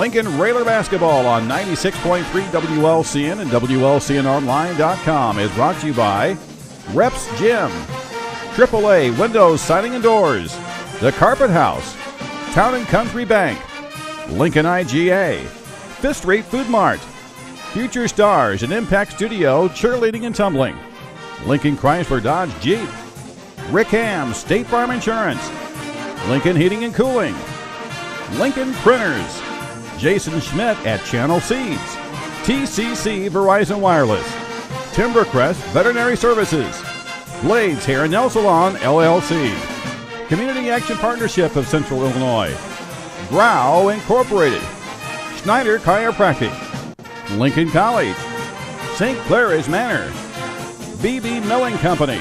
Lincoln Railer Basketball on 96.3 WLCN and WLCNonline.com is brought to you by Reps Gym, AAA Windows, Siding and Doors, The Carpet House, Town and Country Bank, Lincoln IGA, Fifth Street Food Mart, Future Stars and Impact Studio Cheerleading and Tumbling, Lincoln Chrysler Dodge Jeep, Rick Ham State Farm Insurance, Lincoln Heating and Cooling, Lincoln Printers, Jason Schmidt at Channel Seeds, TCC Verizon Wireless, Timbercrest Veterinary Services, Blades Hair and Nail Salon LLC, Community Action Partnership of Central Illinois, Grau Incorporated, Schneider Chiropractic, Lincoln College, St. Clair's Manor, BB Milling Company,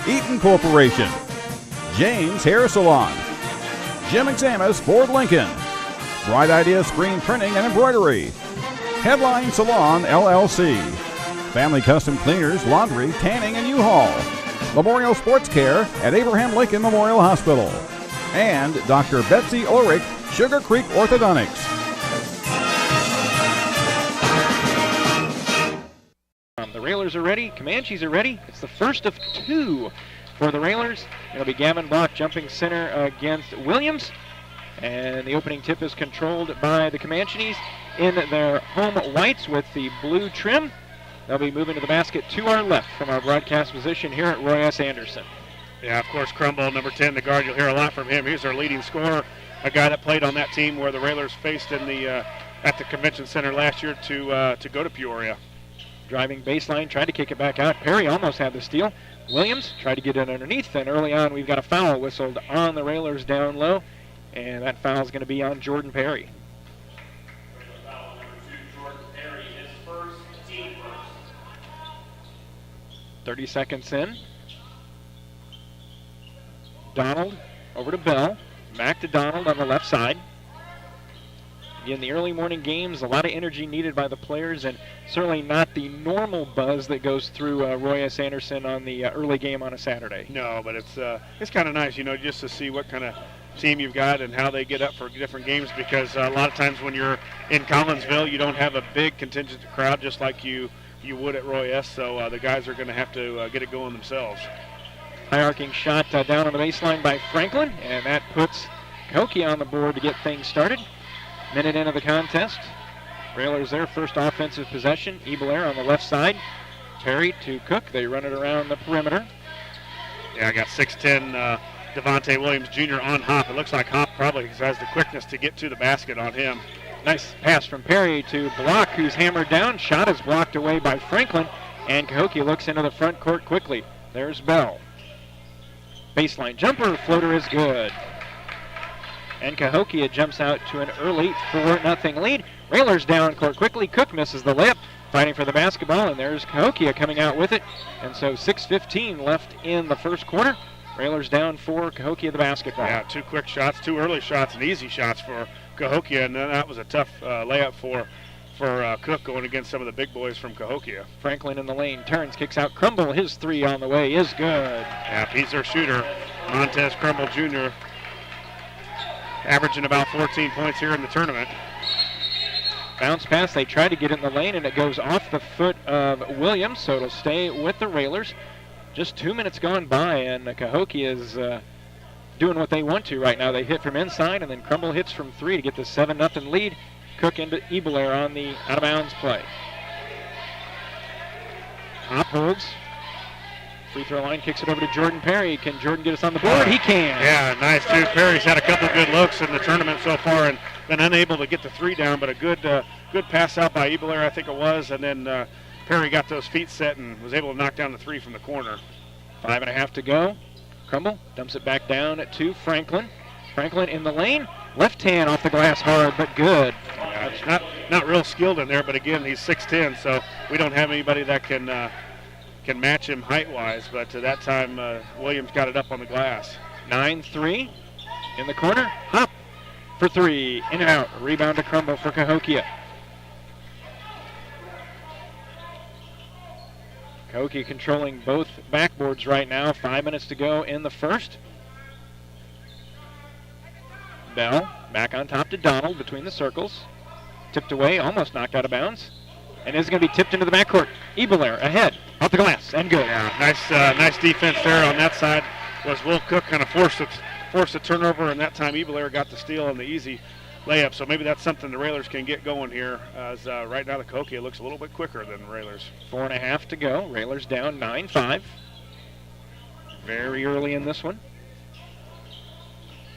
Eaton Corporation, James Hair Salon, Jim Examus Ford Lincoln, Bright Idea Screen Printing and Embroidery, Headline Salon LLC, Family Custom Cleaners, Laundry, Tanning and U-Haul, Memorial Sports Care at Abraham Lincoln Memorial Hospital, and Dr. Betsy Ulrich, Sugar Creek Orthodontics. The Railers are ready. Comanches are ready. It's the first of two for the Railers. It'll be Gavin Block jumping center against Williams. And the opening tip is controlled by the Comanches in their home whites with the blue trim. They'll be moving to the basket to our left from our broadcast position here at Roy S. Anderson. Yeah, of course, Crumble, number 10, the guard. You'll hear a lot from him. He's our leading scorer, a guy that played on that team where the Railers faced in the at the Convention Center last year to go to Peoria. Driving baseline, tried to kick it back out. Perry almost had the steal. Williams tried to get it underneath, and early on we've got a foul whistled on the Railers down low, and that foul is going to be on Jordan Perry. 30 seconds in. Donald over to Bell. Back to Donald on the left side. Again, the early morning games, a lot of energy needed by the players, and certainly not the normal buzz that goes through Roy S. Anderson on the early game on a Saturday. No, but it's kind of nice, just to see what kind of team you've got and how they get up for different games, because a lot of times when you're in Collinsville, you don't have a big contingent crowd just like you would at Roy S., so the guys are going to have to get it going themselves. High arcing shot down on the baseline by Franklin, and that puts Cahokia on the board to get things started. Minute into the contest. Railers their first offensive possession. Ebelair on the left side. Perry to Cook. They run it around the perimeter. Yeah, I got 6'10", Devontae Williams Jr. on Hop. It looks like Hop probably has the quickness to get to the basket on him. Nice pass from Perry to Block, who's hammered down. Shot is blocked away by Franklin, and Cahokia looks into the front court quickly. There's Bell. Baseline jumper, floater is good. And Cahokia jumps out to an early 4-0 lead. Railers down court quickly. Cook misses the layup, fighting for the basketball, and there's Cahokia coming out with it. And so 6:15 left in the first quarter. Railers down for Cahokia the basketball. Yeah, two quick shots, two early shots, and easy shots for Cahokia, and that was a tough layup for Cook going against some of the big boys from Cahokia. Franklin in the lane, turns, kicks out. Crumble, his three on the way is good. Yeah, he's their shooter. Montez Crumble Jr. averaging about 14 points here in the tournament. Bounce pass, they try to get in the lane, and it goes off the foot of Williams, so it'll stay with the Railers. Just 2 minutes gone by, and Cahokia is doing what they want to right now. They hit from inside, and then Crumble hits from three to get the 7-0 lead. Cook into Ebelair on the out-of-bounds play. Hop holds. Free throw line, kicks it over to Jordan Perry. Can Jordan get us on the board? He can. Yeah, nice too. Perry's had a couple good looks in the tournament so far and been unable to get the three down, but a good pass out by Ebelair, I think it was, and then Perry got those feet set and was able to knock down the three from the corner. 5.5 to go. Crumble dumps it back down to Franklin. Franklin in the lane. Left hand off the glass hard, but good. Yeah, it's not real skilled in there, but again, he's 6'10", so we don't have anybody that can match him height-wise, but that time Williams got it up on the glass. 9-3 in the corner. Hop for three. In and out. Rebound to Crumble for Cahokia. Cahokia controlling both backboards right now. 5 minutes to go in the first. Bell back on top to Donald between the circles. tipped away, almost knocked out of bounds. And is going to be tipped into the backcourt. Ebelair ahead, off the glass, and good. Yeah, nice defense there on that side. Was Will Cook kind of forced a turnover, and that time Ebelair got the steal on the easy layup. So maybe that's something the Railers can get going here, as right now the Cahokia looks a little bit quicker than the Railers. 4.5 to go. Railers down 9-5. Very early in this one.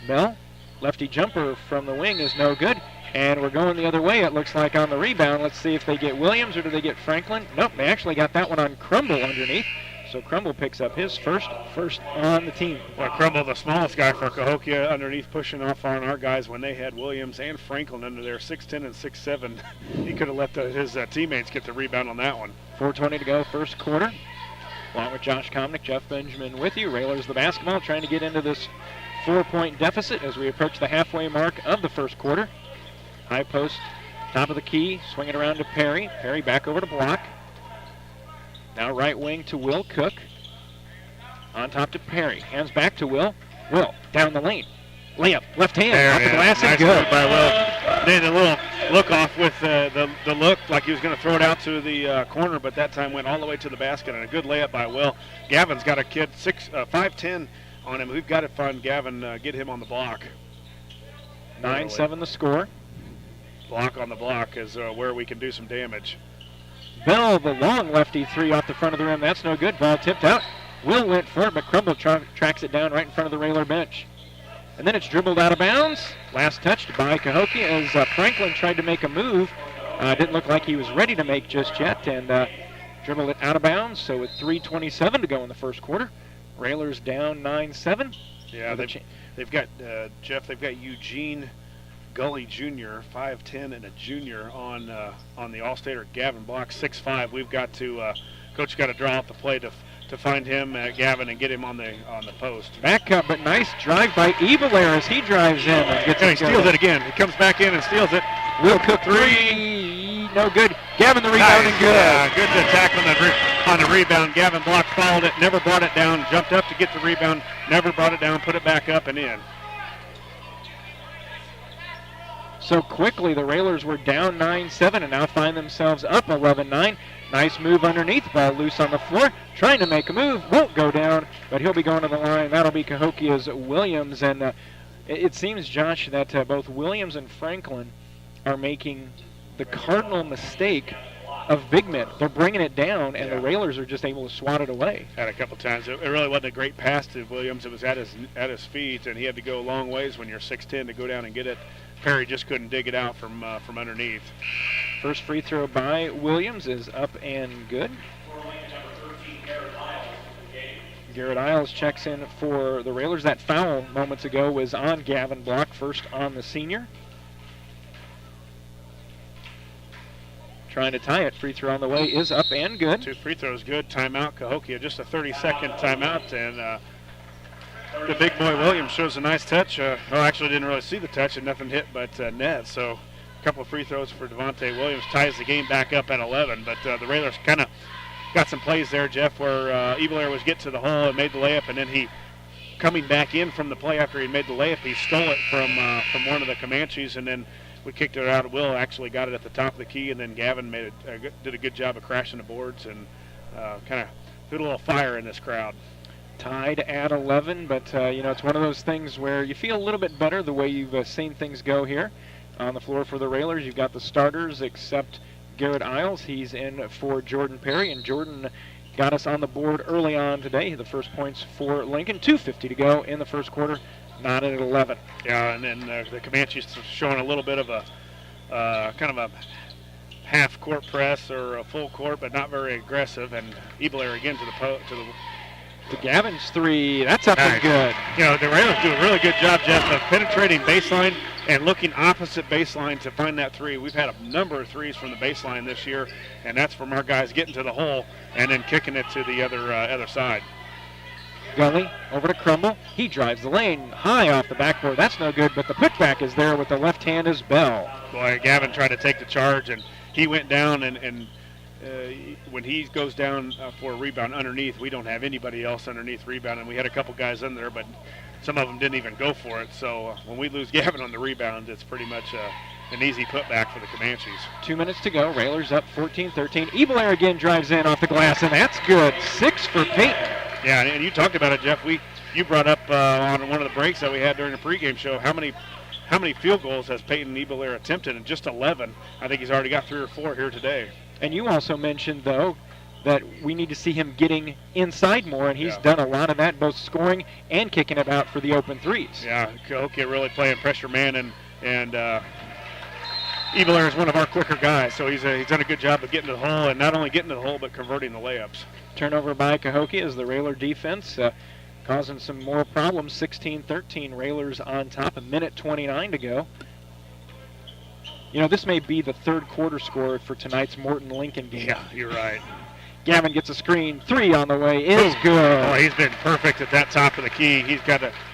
Bell, lefty jumper from the wing is no good. And we're going the other way, it looks like, on the rebound. Let's see if they get Williams or do they get Franklin. Nope, they actually got that one on Crumble underneath. So Crumble picks up his first on the team. Well, Crumble, the smallest guy for Cahokia, underneath pushing off on our guys when they had Williams and Franklin under there, 6'10 and 6'7. He could have let his teammates get the rebound on that one. 4:20 to go, first quarter. Along with Josh Komnick, Jeff Benjamin with you. Railers the basketball, trying to get into this 4-point deficit as we approach the halfway mark of the first quarter. High post, top of the key, swing it around to Perry. Perry back over to Block. Now right wing to Will Cook. On top to Perry. Hands back to Will. Will down the lane. Layup, left hand, off the glass, and good. By Will. Did a little look off with the look like he was going to throw it out to the corner, but that time went all the way to the basket, and a good layup by Will. Gavin's got a kid 5'10" on him. We've got to find Gavin, get him on the block. 9-7 the score. Block on the block is where we can do some damage. Bell, the long lefty three off the front of the rim. That's no good. Ball tipped out. Will went for it, but Crumble tracks it down right in front of the Railer bench. And then it's dribbled out of bounds. Last touched by Cahokia as Franklin tried to make a move. Didn't look like he was ready to make just yet, and dribbled it out of bounds. So with 3:27 to go in the first quarter, Railers down 9-7. Yeah, they've got Jeff. They've got Eugene Gully Jr., 5'10", and a junior on the All-Stater. Gavin Block, 6'5". We've got to coach got to draw out the play to find him, Gavin, and get him on the post. Back up, but nice drive by Ebelair as he drives in and gets he steals it again. He comes back in and steals it. Will Cook three, no good. Gavin the rebound nice. And good. Yeah, good attack on the rebound. Gavin Block followed it, never brought it down, jumped up to get the rebound, never brought it down, put it back up and in. So quickly, the Railers were down 9-7 and now find themselves up 11-9. Nice move underneath, ball loose on the floor. Trying to make a move, won't go down, but he'll be going to the line. That'll be Cahokia's Williams. And it seems, Josh, that both Williams and Franklin are making the cardinal mistake of big men. They're bringing it down, and the Railers are just able to swat it away. Had a couple times. It really wasn't a great pass to Williams. It was at his feet, and he had to go a long ways when you're 6'10" to go down and get it. Perry just couldn't dig it out from underneath. First free throw by Williams is up and good. Garrett Isles checks in for the Railers. That foul moments ago was on Gavin Block, first on the senior. Trying to tie it. Free throw on the way is up and good. 2 free throws good. Timeout, Cahokia. Just a 30-second timeout, and the big boy Williams shows a nice touch. Actually didn't really see the touch, and nothing hit but net. So a couple of free throws for Devontae Williams ties the game back up at 11. But the Railers kind of got some plays there, Jeff, where Ebelair was getting to the hole and made the layup, and then he, coming back in from the play after he made the layup, he stole it from one of the Comanches, and then we kicked it out. Will actually got it at the top of the key, and then Gavin did a good job of crashing the boards and kind of put a little fire in this crowd. Tied at 11, but it's one of those things where you feel a little bit better the way you've seen things go here on the floor for the Railers. You've got the starters except Garrett Isles. He's in for Jordan Perry, and Jordan got us on the board early on today. The first points for Lincoln. 2:50 to go in the first quarter, not at 11. Yeah, and then the Comanches showing a little bit of a kind of a half-court press or a full court, but not very aggressive. And Ebelair again to Gavin's three. That's up and good. The Railers do a really good job, Jeff, of penetrating baseline and looking opposite baseline to find that three. We've had a number of threes from the baseline this year, and that's from our guys getting to the hole and then kicking it to the other side. Gully over to Crumble. He drives the lane high off the backboard. That's no good, but the putback is there with the left hand is Bell. Boy, Gavin tried to take the charge, and he went down, and when he goes down for a rebound underneath, we don't have anybody else underneath rebound, and we had a couple guys in there, but some of them didn't even go for it. So when we lose Gavin on the rebound, it's pretty much an easy putback for the Comanches. 2 minutes to go. Railers up 14-13. Ebelair again drives in off the glass, and that's good. 6 for Peyton. Yeah, and you talked about it, Jeff. You brought up on one of the breaks that we had during the pregame show how many field goals has Peyton Ebelair attempted, and just 11. I think he's already got 3 or 4 here today. And you also mentioned, though, that we need to see him getting inside more, and he's done a lot of that, both scoring and kicking it out for the open threes. Yeah, Cahokia really playing pressure man, and Ebelair is one of our quicker guys, so he's done a good job of getting to the hole, and not only getting to the hole, but converting the layups. Turnover by Cahokia as the Railer defense causing some more problems. 16-13, Railers on top, 1:29 to go. You know, this may be the third quarter score for tonight's Morton-Lincoln game. Yeah, you're right. Gavin gets a screen. 3 on the way is good. Oh, he's been perfect at that top of the key.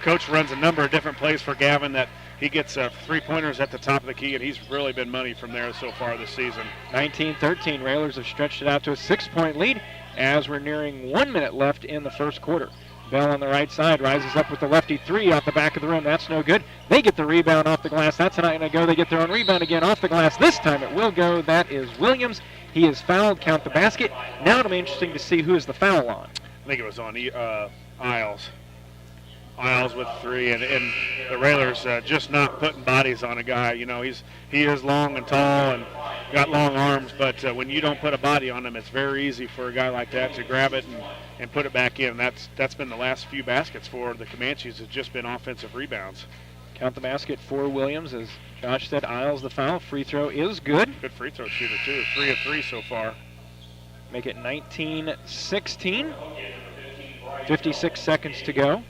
Coach runs a number of different plays for Gavin that he gets 3-pointers at the top of the key, and he's really been money from there so far this season. 19-13, Railers have stretched it out to a 6-point lead as we're nearing 1 minute left in the first quarter. Bell on the right side rises up with the lefty 3 off the back of the rim. That's no good. They get the rebound off the glass. That's not going to go. They get their own rebound again off the glass. This time it will go. That is Williams. He is fouled. Count the basket. Now it'll be interesting to see who is the foul on. I think it was on Isles. Isles with 3, and the Railers just not putting bodies on a guy. You know, he is long and tall and got long arms, but when you don't put a body on him, it's very easy for a guy like that to grab it and put it back in. That's been the last few baskets for the Comanches. It's just been offensive rebounds. Count the basket for Williams. As Josh said, Isles the foul. Free throw is good. Good free throw shooter, too. 3 of 3 so far. Make it 19-16. 56 seconds to go.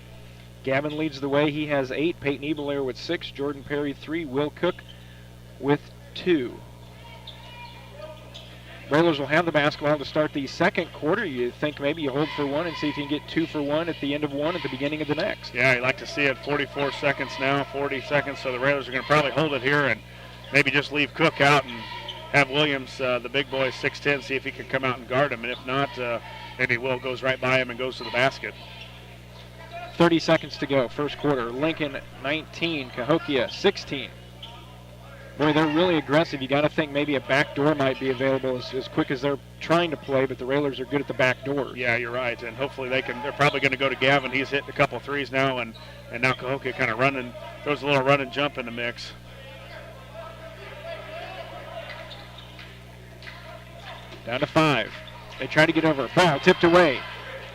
Gavin leads the way. He has 8. Peyton Ebelair with 6. Jordan Perry 3. Will Cook with 2. Railers will have the basketball to start the second quarter. You think maybe you hold for 1 and see if you can get 2 for 1 at the end of 1 at the beginning of the next. Yeah, you'd like to see it. 44 seconds now, 40 seconds. So the Railers are going to probably hold it here and maybe just leave Cook out and have Williams, the big boy, 6'10", see if he can come out and guard him. And if not, maybe Will goes right by him and goes to the basket. 30 seconds to go, first quarter. Lincoln 19, Cahokia 16. Boy, they're really aggressive. You got to think maybe a back door might be available as quick as they're trying to play, but the Railers are good at the back door. Yeah, you're right, and hopefully they're probably going to go to Gavin. He's hitting a couple threes now, and now Cahokia kind of throws a little run and jump in the mix. Down to 5. They try to get over. Ball tipped away.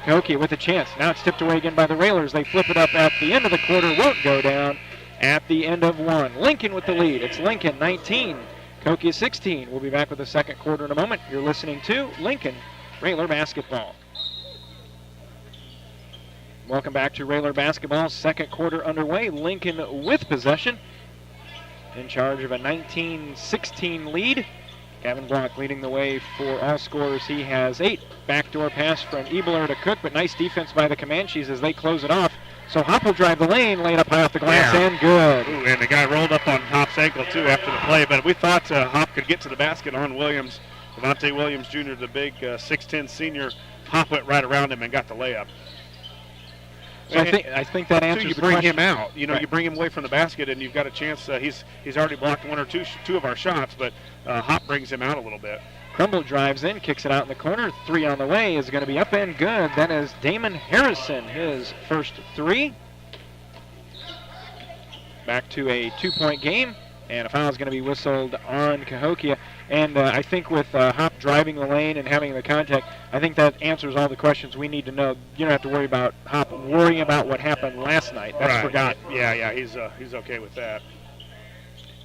Cahokia with a chance. Now it's tipped away again by the Railers. They flip it up at the end of the quarter. Won't go down at the end of 1. Lincoln with the lead. It's Lincoln 19, Cahokia 16. We'll be back with the second quarter in a moment. You're listening to Lincoln Railer Basketball. Welcome back to Railer Basketball. Second quarter underway. Lincoln with possession. In charge of a 19-16 lead. Gavin Block leading the way for all scorers. He has 8. Backdoor pass from Ebelair to Cook, but nice defense by the Comanches as they close it off. So Hop will drive the lane, lay it up high off the glass, and good. Ooh, and the guy rolled up on Hop's ankle, too, after the play. But we thought Hop could get to the basket on Williams. Devontae Williams, Jr., the big 6'10 senior. Hop went right around him and got the layup. So I think that answers the question. You bring him out. You know, right. You bring him away from the basket, and you've got a chance. He's already blocked 1 or 2 of our shots, but Hop brings him out a little bit. Crumble drives in, kicks it out in the corner. 3 on the way is going to be up and good. That is Damon Harrison, his first 3. Back to a 2-point game, and a foul is going to be whistled on Cahokia. And I think with Hop driving the lane and having the contact, I think that answers all the questions we need to know. You don't have to worry about Hop worrying about what happened last night. That's right. Forgotten. Yeah, he's okay with that.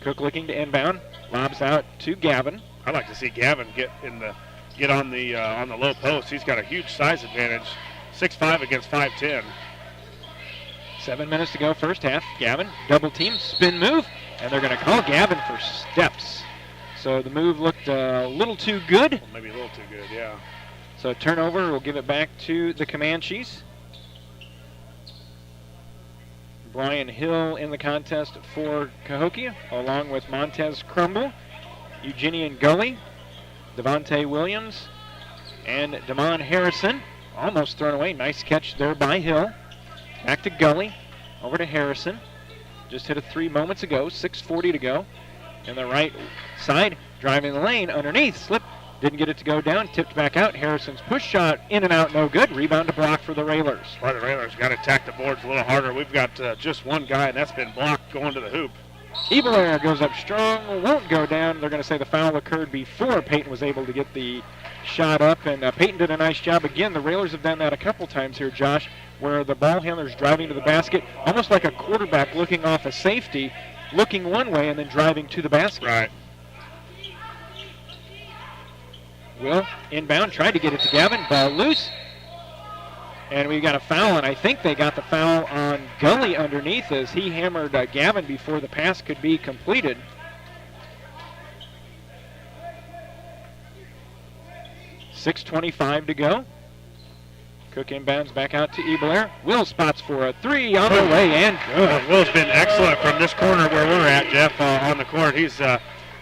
Cook looking to inbound, lobs out to Gavin. I'd like to see Gavin get on the low post. He's got a huge size advantage, 6'5" against 5'10". 7 minutes to go, first half. Gavin, double team, spin move, and they're going to call Gavin for steps. So the move looked a little too good. Well, maybe a little too good, yeah. So turnover, we'll give it back to the Comanches. Brian Hill in the contest for Cahokia, along with Montez Crumble, Eugenian Gully, Devontae Williams, and Damon Harrison. Almost thrown away. Nice catch there by Hill. Back to Gully. Over to Harrison. Just hit a 3 moments ago. 6:40 to go. in the right side, driving the lane, underneath, slip, didn't get it to go down, tipped back out. Harrison's push shot, in and out, no good. Rebound to block for the Railers. Well, the Railers got to attack the boards a little harder. We've got just one guy, and that's been blocked going to the hoop. Ebelair goes up strong, won't go down. They're going to say the foul occurred before Peyton was able to get the shot up, and Peyton did a nice job. Again, the Railers have done that a couple times here, Josh, where the ball handler's driving to the basket, almost like a quarterback looking off a safety, looking one way and then driving to the basket. Right. Will inbound, tried to get it to Gavin, ball loose. And we got a foul, and I think they got the foul on Gully underneath as he hammered Gavin before the pass could be completed. .6:25 to go. Cook inbounds back out to Ebelair. Will spots for a three on the way, and good. Will's been excellent from this corner where we're at, Jeff, on the court.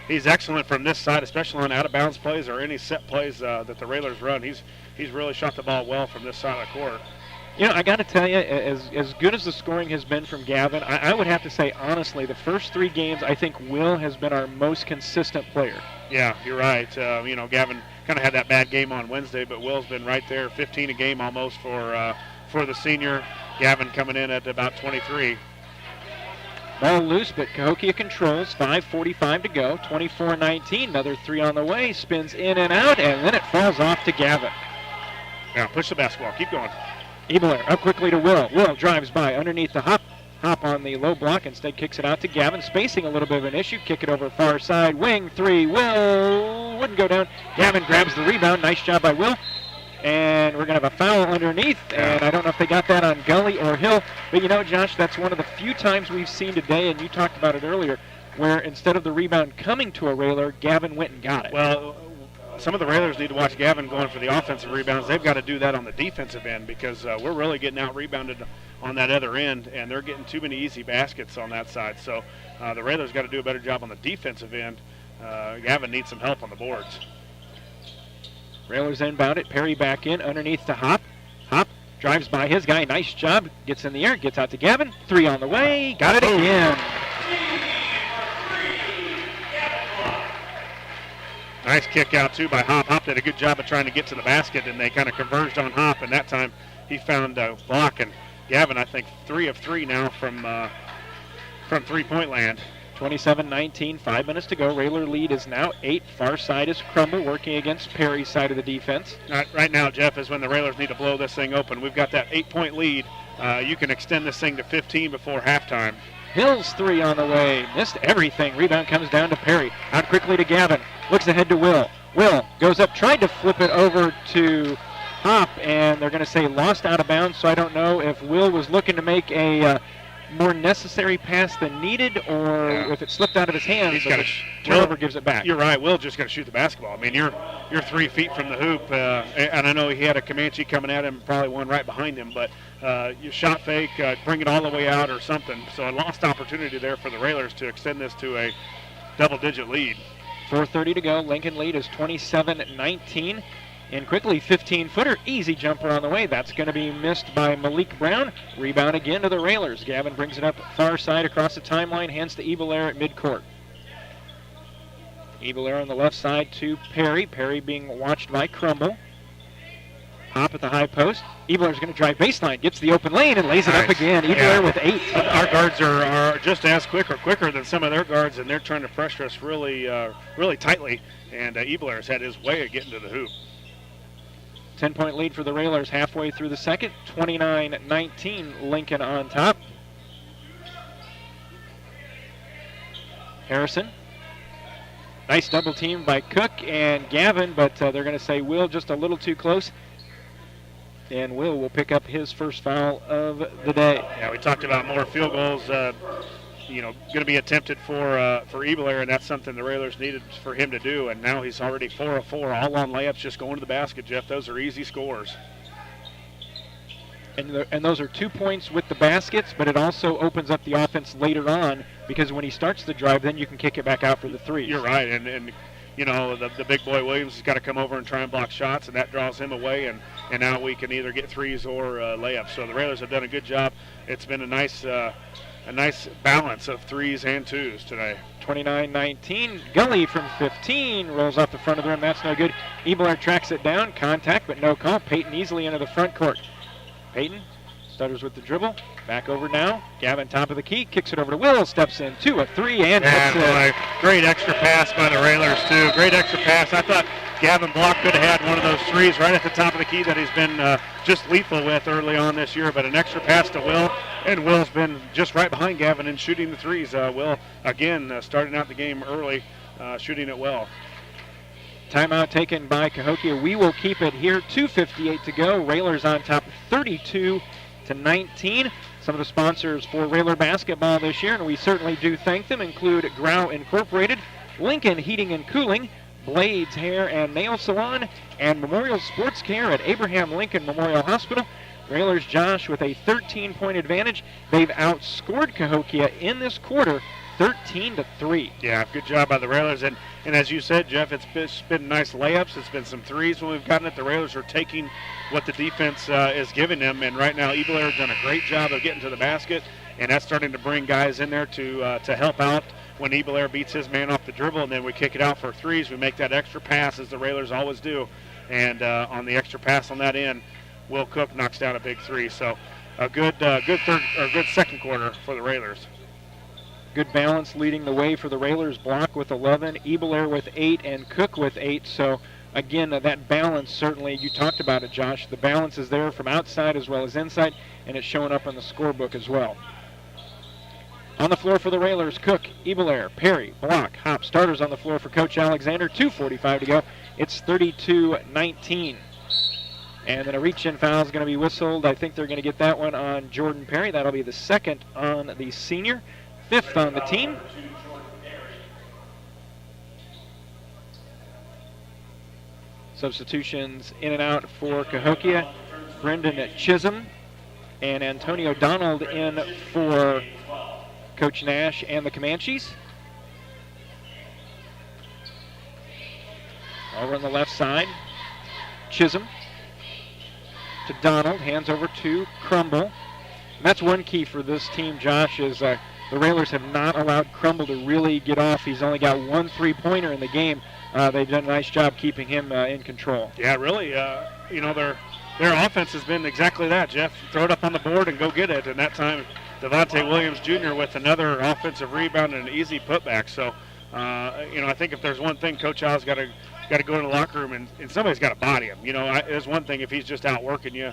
He's excellent from this side, especially on out-of-bounds plays or any set plays that the Railers run. He's really shot the ball well from this side of the court. You know, I got to tell you, as good as the scoring has been from Gavin, I would have to say, honestly, the first 3 games, I think Will has been our most consistent player. Yeah, you're right. Gavin kind of had that bad game on Wednesday, but Will's been right there, 15 a game almost for the senior. Gavin coming in at about 23. Ball loose, but Cahokia controls. 5:45 to go. 24-19. Another three on the way. Spins in and out, and then it falls off to Gavin. Now push the basketball. Keep going. Ebelair up quickly to Will. Will drives by underneath the hop on the low block. Instead kicks it out to Gavin. Spacing a little bit of an issue. Kick it over far side. Wing three. Will wouldn't go down. Gavin grabs the rebound. Nice job by Will. And we're going to have a foul underneath, and I don't know if they got that on Gully or Hill. But, you know, Josh, that's one of the few times we've seen today, and you talked about it earlier, where instead of the rebound coming to a Railer, Gavin went and got it. Well, some of the Railers need to watch Gavin going for the offensive rebounds. They've got to do that on the defensive end because we're really getting out-rebounded on that other end, and they're getting too many easy baskets on that side. So the Railers got to do a better job on the defensive end. Gavin needs some help on the boards. Railers inbound it. Perry back in underneath the Hop. Hop drives by his guy. Nice job. Gets in the air. Gets out to Gavin. Three on the way. Got it again. Nice kick out, too, by Hop. Hop did a good job of trying to get to the basket, and they kind of converged on Hop, and that time he found a block. And Gavin, I think, 3 of 3 now from three-point land. 27-19, 5 minutes to go. Railer lead is now 8. Far side is Crumble working against Perry's side of the defense. Right now, Jeff, is when the Railers need to blow this thing open. We've got that 8-point lead. You can extend this thing to 15 before halftime. Hill's three on the way. Missed everything. Rebound comes down to Perry. Out quickly to Gavin. Looks ahead to Will. Will goes up, tried to flip it over to Hop, and they're going to say lost out of bounds, so I don't know if Will was looking to make a more necessary pass than needed, or if it slipped out of his hands. He's got to turnover gives it back. You're right. Will just got to shoot the basketball. I mean, you're 3 feet from the hoop, and I know he had a Comanche coming at him, probably one right behind him, but you shot fake, bring it all the way out or something. So a lost opportunity there for the Railers to extend this to a double-digit lead. 4:30 to go. Lincoln lead is 27-19. And quickly, 15-footer, easy jumper on the way. That's going to be missed by Malik Brown. Rebound again to the Railers. Gavin brings it up far side across the timeline, hands to Ebelair at midcourt. Ebelair on the left side to Perry. Perry being watched by Crumble. Hop at the high post. Ebelair's going to drive baseline, gets the open lane, and lays it up again. Ebelair with 8. Our guards are just as quick or quicker than some of their guards, and they're trying to pressure us really tightly. And Ebelair's had his way of getting to the hoop. 10-point lead for the Railers halfway through the second. 29-19, Lincoln on top. Harrison. Nice double team by Cook and Gavin, but they're going to say Will just a little too close. And Will pick up his first foul of the day. Yeah, we talked about more field goals, going to be attempted for Ebelair, and that's something the Railers needed for him to do. And now he's already 4 of 4, all on layups, just going to the basket, Jeff. Those are easy scores. And those are 2 points with the baskets, but it also opens up the offense later on because when he starts the drive, then you can kick it back out for the threes. You're right, and the big boy Williams has got to come over and try and block shots, and that draws him away, and now we can either get threes or layups. So the Railers have done a good job. It's been a nice balance of threes and twos today. 29-19. Gully from 15 rolls off the front of the rim. That's no good. Ebler tracks it down. Contact, but no call. Peyton easily into the front court. Peyton stutters with the dribble. Back over now. Gavin top of the key. Kicks it over to Will. Steps in 2, a 3, and hits it. Great extra pass by the Railers, too. Great extra pass. I thought Gavin Block could have had one of those threes right at the top of the key that he's been just lethal with early on this year, but an extra pass to Will, and Will's been just right behind Gavin in shooting the threes. Will, again, starting out the game early, shooting it well. Timeout taken by Cahokia. We will keep it here. 2:58 to go. Railers on top 32-19. Some of the sponsors for Railer basketball this year, and we certainly do thank them, include Grau Incorporated, Lincoln Heating and Cooling, Blades Hair and Nail Salon, and Memorial Sports Care at Abraham Lincoln Memorial Hospital. Railers, Josh, with a 13-point advantage. They've outscored Cahokia in this quarter 13-3. Yeah, good job by the Railers. And as you said, Jeff, it's been nice layups. It's been some threes when we've gotten it. The Railers are taking what the defense is giving them. And right now, Ebler has done a great job of getting to the basket. And that's starting to bring guys in there to help out when Ebler beats his man off the dribble. And then we kick it out for threes. We make that extra pass, as the Railers always do. And on the extra pass on that end, Will Cook knocks down a big three. So a good second quarter for the Railers. Good balance leading the way for the Railers. Block with 11, Ebler with 8, and Cook with 8. So, again, that balance certainly, you talked about it, Josh. The balance is there from outside as well as inside, and it's showing up on the scorebook as well. On the floor for the Railers, Cook, Ebler, Perry, Block, Hop. Starters on the floor for Coach Alexander. 2:45 to go. It's 32-19. And then a reach-in foul is going to be whistled. I think they're going to get that one on Jordan Perry. That'll be the second on the senior. 5th on the team. Substitutions in and out for Cahokia. Brendan Chisholm and Antonio Donald in for Coach Nash and the Comanches. Over on the left side, Chisholm to Donald, hands over to Crumble. And that's one key for this team, Josh, is the Railers have not allowed Crumble to really get off. He's only got 1 3-pointer in the game. They've done a nice job keeping him in control. Yeah, really. Their offense has been exactly that, Jeff. Throw it up on the board and go get it. And that time, Devontae Williams Jr. with another offensive rebound and an easy putback. So, I think if there's one thing Coach Al's got to go in the locker room and somebody's got to body him. There's one thing if he's just out working you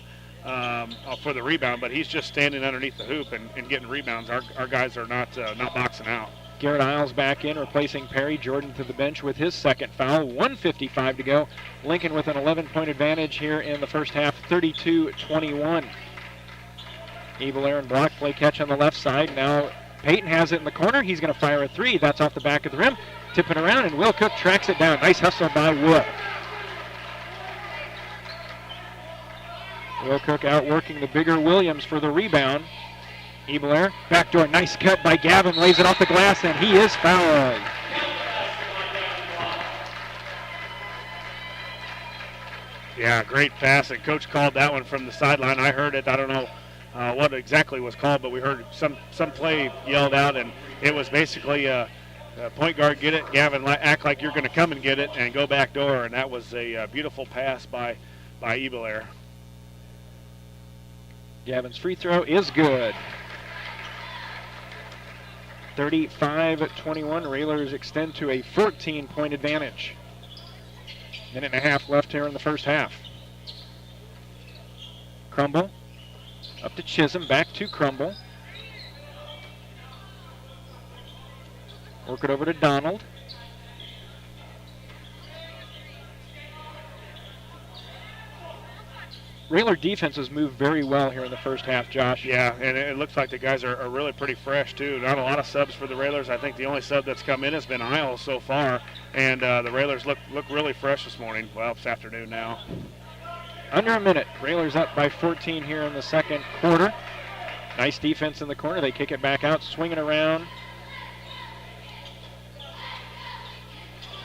for the rebound, but he's just standing underneath the hoop and getting rebounds. Our guys are not boxing out. Garrett Isles back in, replacing Perry. Jordan to the bench with his second foul. 1:55 to go. Lincoln with an 11-point advantage here in the first half, 32-21. Ebler and Block play catch on the left side. Now Peyton has it in the corner. He's going to fire a three. That's off the back of the rim. Tipping around, and Will Cook tracks it down. Nice hustle by Will. Will Cook outworking the bigger Williams for the rebound. Ebler, backdoor, nice cut by Gavin, lays it off the glass, and he is fouled. Yeah, great pass, and Coach called that one from the sideline. I heard it. I don't know what exactly was called, but we heard some play yelled out, and it was basically point guard get it, Gavin act like you're going to come and get it, and go back door, and that was a beautiful pass by Ebler. Gavin's free throw is good. 35-21. Railers extend to a 14-point advantage. Minute and a half left here in the first half. Crumble up to Chisholm, back to Crumble. Work it over to Donald. Railer defense has moved very well here in the first half, Josh. Yeah, and it looks like the guys are really pretty fresh, too. Not a lot of subs for the Railers. I think the only sub that's come in has been Isles so far, and the Railers look really fresh this morning. Well, it's afternoon now. Under a minute. Railers up by 14 here in the second quarter. Nice defense in the corner. They kick it back out, swinging around.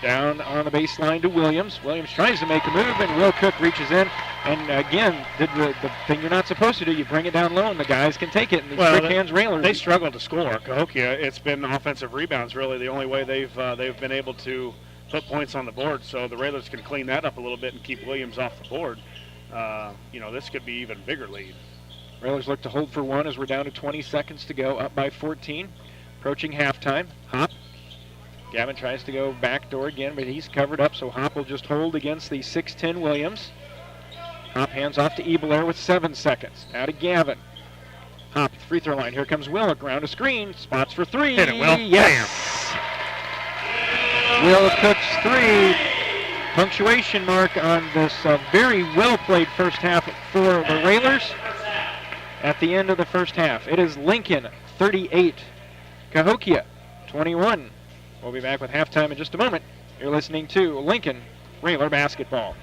Down on the baseline to Williams. Williams tries to make a move, and Will Cook reaches in. And again, did the thing you're not supposed to do. You bring it down low, and the guys can take it. And these quick hands Railers. They struggle to score. Cahokia, it's been offensive rebounds really the only way they've been able to put points on the board. So the Railers can clean that up a little bit and keep Williams off the board. This could be even bigger lead. Railers look to hold for one as we're down to 20 seconds to go, up by 14. Approaching halftime. Hop. Gavin tries to go backdoor again, but he's covered up, so Hop will just hold against the 6'10 Williams. Hop hands off to Ebelair with 7 seconds. Now to Gavin. Hop at the free throw line. Here comes Willock. Around a screen. Spots for three. Hit it, Will. Yes. Will Cook's three. Punctuation mark on this very well-played first half for the Railers. At the end of the first half, it is Lincoln 38, Cahokia 21. We'll be back with halftime in just a moment. You're listening to Lincoln Railer Basketball.